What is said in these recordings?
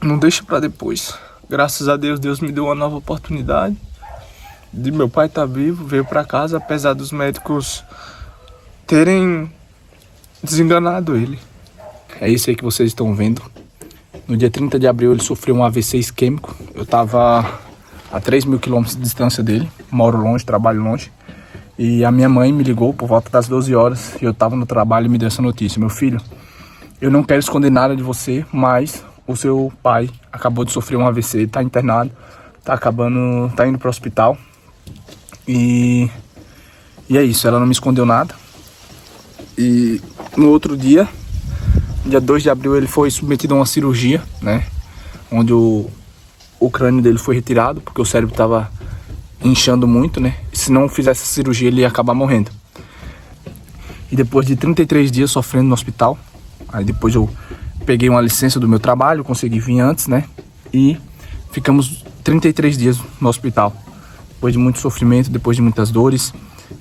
Não deixa pra depois. Graças a Deus, Deus me deu uma nova oportunidade de meu pai estar vivo, veio pra casa, apesar dos médicos terem desenganado ele. É isso aí que vocês estão vendo. No dia 30 de abril ele sofreu um AVC isquêmico. Eu estava a 3.000 quilômetros de distância dele, moro longe, trabalho longe. E a minha mãe me ligou por volta das 12 horas e eu estava no trabalho e me deu essa notícia. Meu filho, eu não quero esconder nada de você, mas o seu pai acabou de sofrer um AVC, está internado, tá indo para o hospital. E é isso, ela não me escondeu nada. E no outro dia, dia 2 de abril, ele foi submetido a uma cirurgia, né? Onde o crânio dele foi retirado, porque o cérebro estava inchando muito, né? E se não fizesse essa cirurgia, ele ia acabar morrendo. E depois de 33 dias sofrendo no hospital, aí depois eu peguei uma licença do meu trabalho, consegui vir antes, né? E ficamos 33 dias no hospital. Depois de muito sofrimento, depois de muitas dores,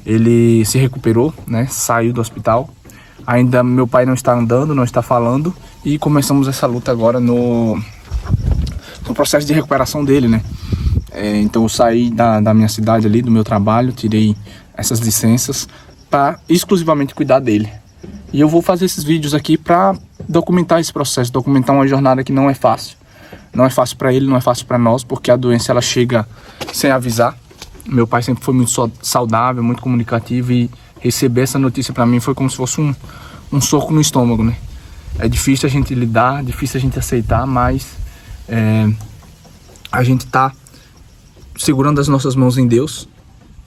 ele se recuperou, né? Saiu do hospital. Ainda meu pai não está andando, não está falando. E começamos essa luta agora no processo de recuperação dele, né? Então eu saí da minha cidade ali, do meu trabalho, tirei essas licenças para exclusivamente cuidar dele. E eu vou fazer esses vídeos aqui para documentar esse processo, documentar uma jornada que não é fácil. Não é fácil para ele, não é fácil para nós, porque a doença ela chega sem avisar. Meu pai sempre foi muito saudável, muito comunicativo, e receber essa notícia para mim foi como se fosse um soco no estômago, né? É difícil a gente lidar, difícil a gente aceitar, mas a gente tá segurando as nossas mãos em Deus.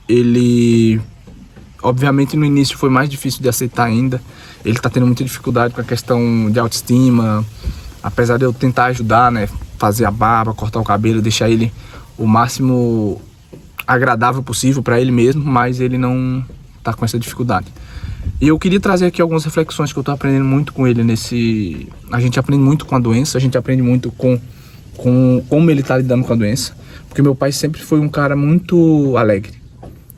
Ele, obviamente, no início foi mais difícil de aceitar ainda. Ele tá tendo muita dificuldade com a questão de autoestima, apesar de eu tentar ajudar, né? Fazer a barba, cortar o cabelo, deixar ele o máximo agradável possível para ele mesmo, mas ele não tá com essa dificuldade. E eu queria trazer aqui algumas reflexões que eu tô aprendendo muito com ele A gente aprende muito com a doença, a gente aprende muito com como ele tá lidando com a doença, porque meu pai sempre foi um cara muito alegre.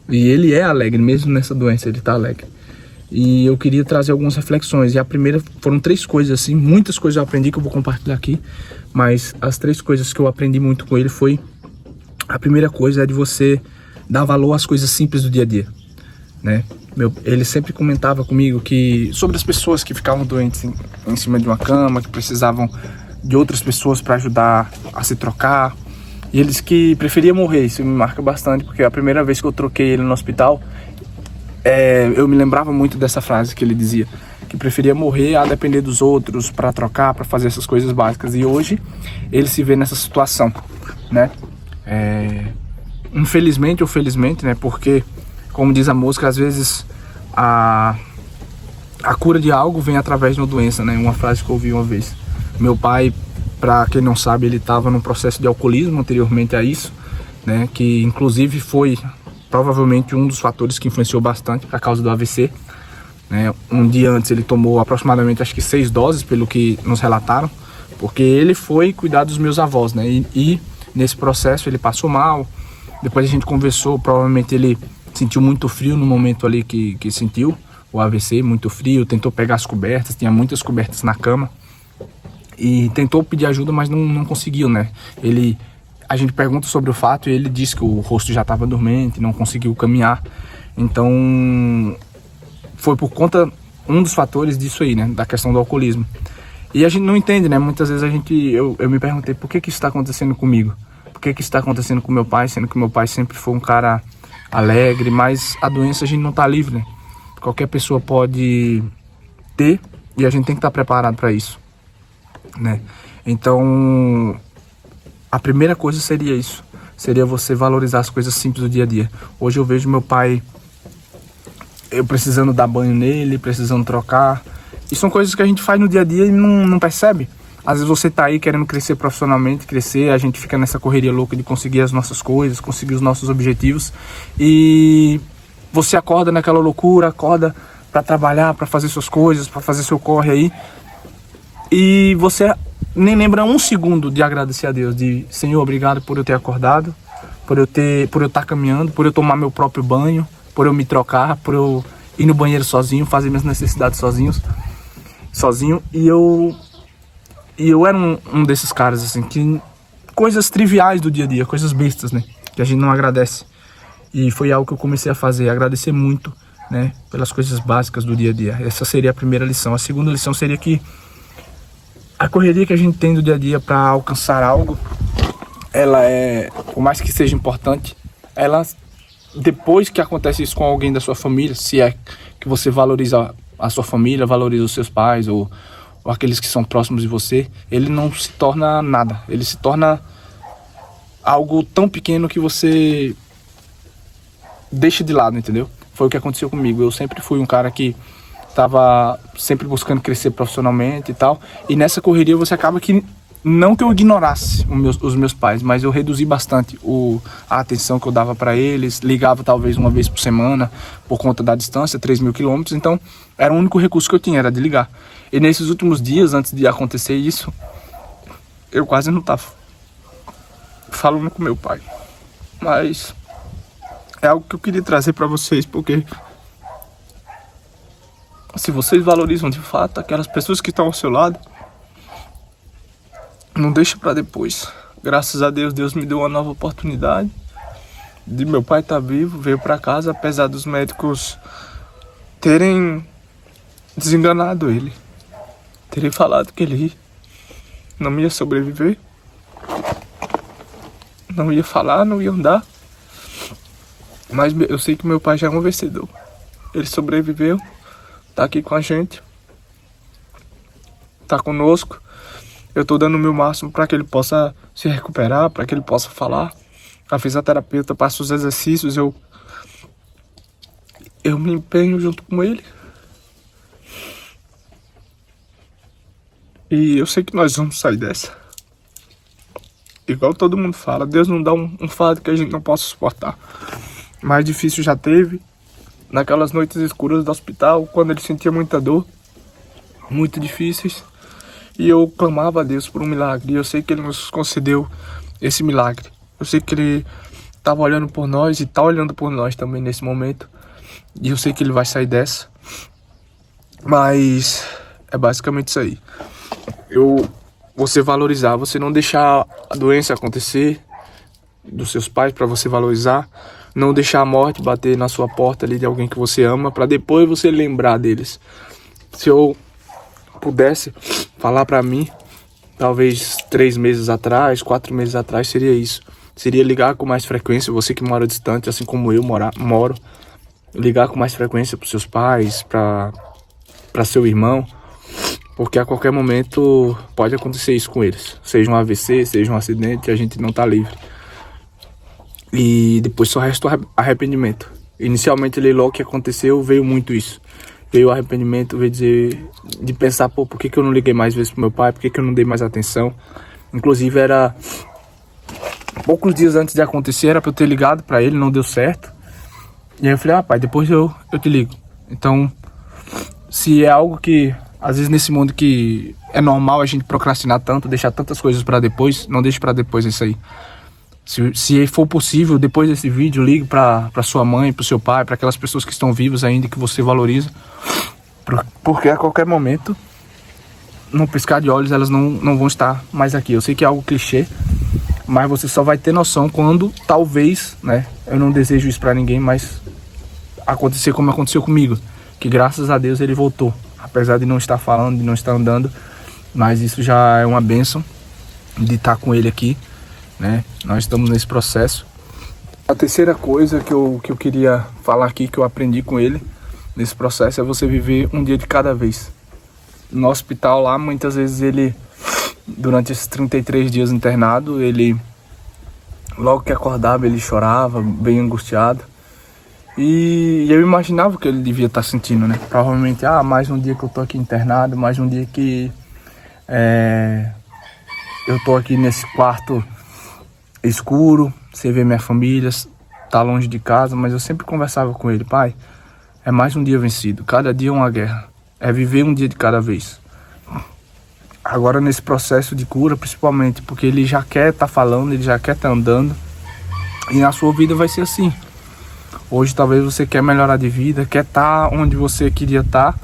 E ele é alegre, mesmo nessa doença ele tá alegre. E eu queria trazer algumas reflexões. E a primeira foram 3 coisas, assim, muitas coisas eu aprendi que eu vou compartilhar aqui, mas as 3 coisas que eu aprendi muito com ele foi: a primeira coisa é de você dar valor às coisas simples do dia a dia, né? Ele sempre comentava comigo sobre as pessoas que ficavam doentes em cima de uma cama, que precisavam de outras pessoas para ajudar a se trocar. E ele disse que preferia morrer. Isso me marca bastante, porque a primeira vez que eu troquei ele no hospital, eu me lembrava muito dessa frase que ele dizia, que preferia morrer a depender dos outros para trocar, para fazer essas coisas básicas. E hoje ele se vê nessa situação, né? Infelizmente ou felizmente, né? Porque, como diz a música, às vezes a cura de algo vem através de uma doença, né? Uma frase que eu ouvi uma vez. Meu pai, para quem não sabe, ele estava num processo de alcoolismo anteriormente a isso, né? Que inclusive foi provavelmente um dos fatores que influenciou bastante a causa do AVC, né? Um dia antes ele tomou aproximadamente, acho que 6 doses, pelo que nos relataram, porque ele foi cuidar dos meus avós, né? E nesse processo ele passou mal. Depois a gente conversou, provavelmente ele sentiu muito frio no momento ali que sentiu o AVC, muito frio, tentou pegar as cobertas, tinha muitas cobertas na cama, e tentou pedir ajuda, mas não conseguiu, né? A gente pergunta sobre o fato e ele disse que o rosto já estava dormente, não conseguiu caminhar. Então foi por conta, um dos fatores disso aí, né? Da questão do alcoolismo. E a gente não entende, né? Muitas vezes eu me perguntei, por que isso está acontecendo comigo? Por que isso está acontecendo com meu pai, sendo que meu pai sempre foi um cara alegre? Mas a doença a gente não está livre, né? Qualquer pessoa pode ter e a gente tem que estar preparado para isso, né? Então a primeira coisa seria isso, seria você valorizar as coisas simples do dia a dia. Hoje eu vejo meu pai, eu precisando dar banho nele, precisando trocar, e são coisas que a gente faz no dia a dia e não percebe. Às vezes você tá aí querendo crescer profissionalmente, a gente fica nessa correria louca de conseguir as nossas coisas, conseguir os nossos objetivos, e você acorda naquela loucura, acorda para trabalhar, para fazer suas coisas, para fazer seu corre aí, e você nem lembra um segundo de agradecer a Deus, de Senhor, obrigado por eu ter acordado, por eu estar caminhando, por eu tomar meu próprio banho, por eu me trocar, por eu ir no banheiro sozinho, fazer minhas necessidades sozinho. E eu E eu era um desses caras, assim, que coisas triviais do dia a dia, coisas bestas, né? Que a gente não agradece. E foi algo que eu comecei a fazer, agradecer muito, né? Pelas coisas básicas do dia a dia. Essa seria a primeira lição. A segunda lição seria que a correria que a gente tem do dia a dia para alcançar algo, ela é, por mais que seja importante, ela, depois que acontece isso com alguém da sua família, se é que você valoriza a sua família, valoriza os seus pais ou aqueles que são próximos de você, ele não se torna nada. Ele se torna algo tão pequeno que você deixa de lado, entendeu? Foi o que aconteceu comigo. Eu sempre fui um cara que estava sempre buscando crescer profissionalmente e tal. E nessa correria você acaba que, não que eu ignorasse os meus pais, mas eu reduzi bastante a atenção que eu dava para eles. Ligava talvez uma vez por semana, por conta da distância, 3.000 quilômetros. Então era o único recurso que eu tinha, era de ligar. E nesses últimos dias, antes de acontecer isso, eu quase não estava falando com meu pai. Mas é algo que eu queria trazer para vocês, porque se vocês valorizam de fato aquelas pessoas que estão ao seu lado, não deixa para depois. Graças a Deus, Deus me deu uma nova oportunidade de meu pai estar vivo, veio para casa, apesar dos médicos terem desenganado ele, terem falado que ele não ia sobreviver, não ia falar, não ia andar. Mas eu sei que meu pai já é um vencedor. Ele sobreviveu, tá aqui com a gente, tá conosco. Eu tô dando o meu máximo para que ele possa se recuperar, para que ele possa falar. A fisioterapeuta passa os exercícios, eu me empenho junto com ele. E eu sei que nós vamos sair dessa. Igual todo mundo fala, Deus não dá um fardo que a gente não possa suportar. Mais difícil já teve, naquelas noites escuras do hospital, quando ele sentia muita dor, muito difíceis. E eu clamava a Deus por um milagre. E eu sei que Ele nos concedeu esse milagre. Eu sei que Ele estava olhando por nós e está olhando por nós também nesse momento. E eu sei que Ele vai sair dessa. Mas é basicamente isso aí. Você valorizar, você não deixar a doença acontecer dos seus pais para você valorizar. Não deixar a morte bater na sua porta ali de alguém que você ama, para depois você lembrar deles. Se eu pudesse falar para mim, talvez 3 meses atrás, 4 meses atrás, seria isso. Seria ligar com mais frequência, você que mora distante, assim como eu moro. Ligar com mais frequência para seus pais, para seu irmão, porque a qualquer momento pode acontecer isso com eles. Seja um AVC, seja um acidente, a gente não tá livre. E depois só resta o arrependimento. Inicialmente, logo que aconteceu, veio muito isso. Veio o arrependimento, veio de pensar, por que eu não liguei mais vezes pro meu pai, por que eu não dei mais atenção. Inclusive, era poucos dias antes de acontecer, era pra eu ter ligado pra ele, não deu certo. E aí eu falei, pai, depois eu te ligo. Então, se é algo que, às vezes nesse mundo que é normal a gente procrastinar tanto, deixar tantas coisas pra depois, não deixe pra depois isso aí. Se for possível, depois desse vídeo, ligue para sua mãe, para o seu pai, para aquelas pessoas que estão vivas ainda, que você valoriza. Porque a qualquer momento, no piscar de olhos, elas não vão estar mais aqui. Eu sei que é algo clichê, mas você só vai ter noção quando, talvez, né? Eu não desejo isso para ninguém, mas acontecer como aconteceu comigo. Que graças a Deus ele voltou. Apesar de não estar falando, de não estar andando. Mas isso já é uma bênção de estar com ele aqui. Né? Nós estamos nesse processo. A terceira coisa que eu queria falar aqui, que eu aprendi com ele nesse processo, é você viver um dia de cada vez. No hospital lá, muitas vezes ele, durante esses 33 dias internado, ele, logo que acordava, ele chorava, bem angustiado. E eu imaginava o que ele devia estar sentindo, né? Provavelmente, mais um dia que eu tô aqui internado, mais um dia que eu tô aqui nesse quarto escuro, sem ver minha família, tá longe de casa, mas eu sempre conversava com ele, pai, é mais um dia vencido, cada dia é uma guerra, é viver um dia de cada vez. Agora nesse processo de cura, principalmente, porque ele já quer estar falando, ele já quer estar andando, e na sua vida vai ser assim. Hoje talvez você quer melhorar de vida, quer estar onde você queria estar,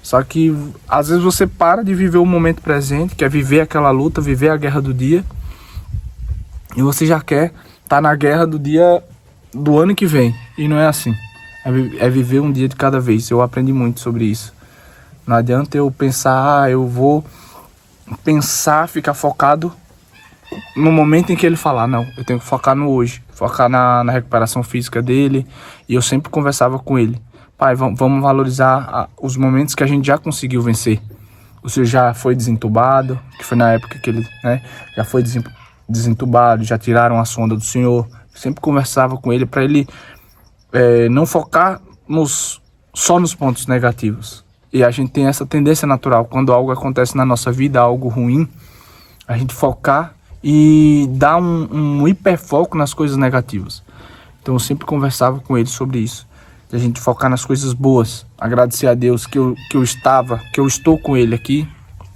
Só que às vezes você para de viver o momento presente, quer viver aquela luta, viver a guerra do dia, e você já quer estar na guerra do dia do ano que vem. E não é assim. É viver um dia de cada vez. Eu aprendi muito sobre isso. Não adianta eu pensar, eu vou pensar, ficar focado no momento em que ele falar. Não, eu tenho que focar no hoje, focar na recuperação física dele. E eu sempre conversava com ele: pai, vamos valorizar os momentos que a gente já conseguiu vencer. O senhor já foi desentubado, que foi na época que ele, né, já foi desentubado, já tiraram a sonda do senhor. Eu sempre conversava com ele para ele não focar só nos pontos negativos. E a gente tem essa tendência natural, quando algo acontece na nossa vida, algo ruim, a gente focar e dar um hiperfoco nas coisas negativas. Então eu sempre conversava com ele sobre isso, de a gente focar nas coisas boas, agradecer a Deus que eu estou com ele aqui,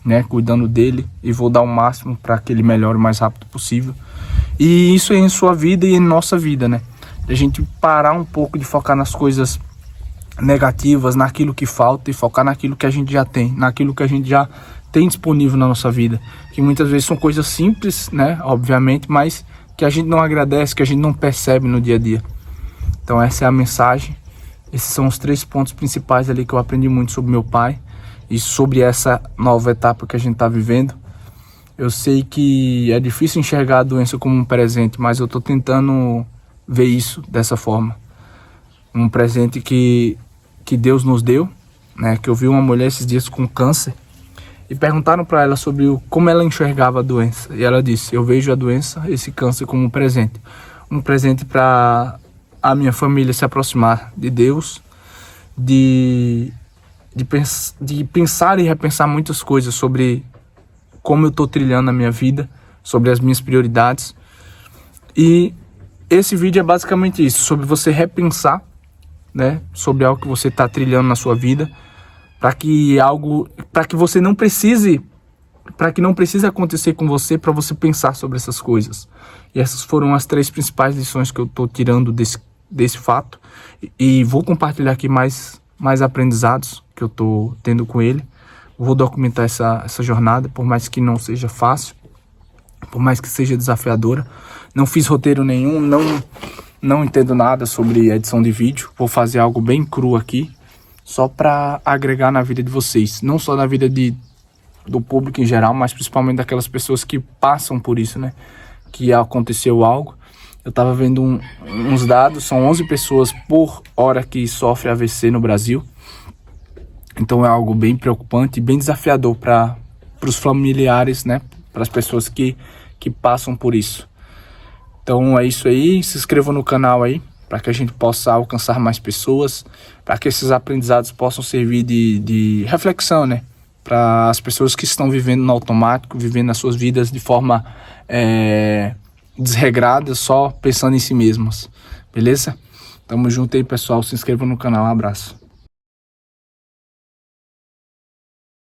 né, cuidando dele, e vou dar o máximo para que ele melhore o mais rápido possível. E isso é em sua vida e em nossa vida, né? A gente parar um pouco de focar nas coisas negativas, naquilo que falta, e focar naquilo que a gente já tem, naquilo que a gente já tem disponível na nossa vida, que muitas vezes são coisas simples, né, obviamente, mas que a gente não agradece, que a gente não percebe no dia a dia. Então essa é a mensagem. Esses são os 3 pontos principais ali que eu aprendi muito sobre meu pai e sobre essa nova etapa que a gente está vivendo. Eu sei que é difícil enxergar a doença como um presente, mas eu estou tentando ver isso dessa forma. Um presente que Deus nos deu, né? Que eu vi uma mulher esses dias com câncer e perguntaram para ela sobre como ela enxergava a doença. E ela disse: eu vejo a doença, esse câncer, como um presente para a minha família se aproximar de Deus, de pensar e repensar muitas coisas sobre como eu estou trilhando a minha vida, sobre as minhas prioridades. E esse vídeo é basicamente isso, sobre você repensar, né, sobre algo que você está trilhando na sua vida, para que você não precise, para que não precise acontecer com você, para você pensar sobre essas coisas. E essas foram as 3 principais lições que eu estou tirando desse fato, e vou compartilhar aqui mais aprendizados que eu estou tendo com ele. Vou documentar essa jornada, por mais que não seja fácil, por mais que seja desafiadora. Não fiz roteiro nenhum, não entendo nada sobre edição de vídeo. Vou fazer algo bem cru aqui, só para agregar na vida de vocês. Não só na vida do público em geral, mas principalmente daquelas pessoas que passam por isso, né? Que aconteceu algo. Eu estava vendo uns dados, são 11 pessoas por hora que sofrem AVC no Brasil. Então é algo bem preocupante e bem desafiador para os familiares, né? Para as pessoas que passam por isso. Então é isso aí, se inscreva no canal aí, para que a gente possa alcançar mais pessoas, para que esses aprendizados possam servir de reflexão, né? Para as pessoas que estão vivendo no automático, vivendo as suas vidas de forma desregrada, só pensando em si mesmas. Beleza? Tamo junto aí, pessoal. Se inscreva no canal. Um abraço.